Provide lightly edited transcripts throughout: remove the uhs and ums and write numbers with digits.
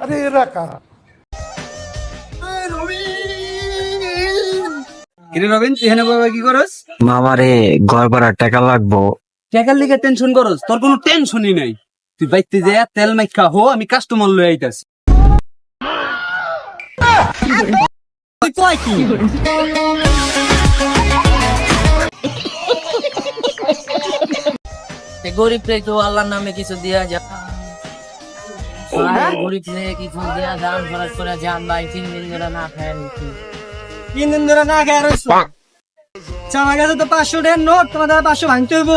আরে এরা কারা? কিরে রবিন, তুই এখানে বসে কি করস? মামারে ঘর ভাড়ার টাকা লাগবো। টাকার লিগে টেনশন করস? তোর কোনো টেনশনই নাই। তুই বাইতে যা তেল মাইখা হো, আমি কাস্টমার লই আইতাছি। তুই কই কি? গরিব তো আল্লাহর নামে কিছু দিয়া যা গরিব কিছু দিয়া দান খরচ করে যান ভাই 3 দিন ধরে না খায় 3 দিন ধরে না খায় রইছ। আমার কাছে তো 500 টাকার নোট, তোমাদের 500 ভাঙতে হইব।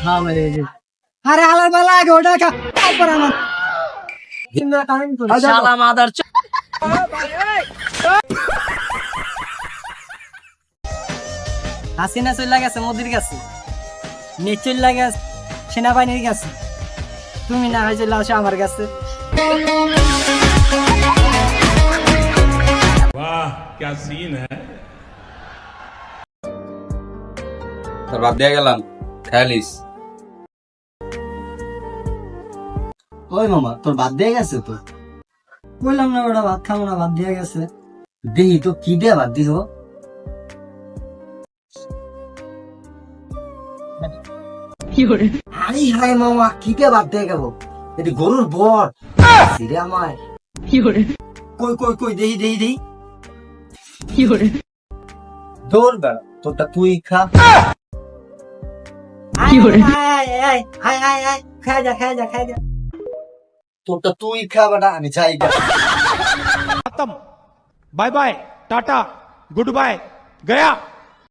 হ্যাঁ মেরে যে আরে হালার বেলা আগে ওটা খা, তারপর আমার শালা মাদার হাসিনা চলে গেছে মোদির কাছে, নেট চলে গেছে সেনাবাহিনীর কাছে, তুমি না হয় চলে আসো আমার কাছে। वाह क्या सीन है। তোর বাদ দিয়ে গেলাম, খেয়ালিস। ওই মামা, তোর বাদ দিয়ে গেছে তো? বললাম না ওটা ভাত খাবো না, বাদ দিয়ে গেছে। দেখি তো কি দিয়ে বাদ দিস। আরে হাই মামা, কি দিয়ে বাদ দিয়ে গেল? এটি গরুর বর রে আমায়। কই কই কই, দেখি দেখি দেখি। দৌড় বেড়া, তোরটা তুই খা। খাই যা খাই যা খাই যা, তোরটা তুই খা বেটা, আমি চাই। खत्म, bye bye, tata, good bye, गया।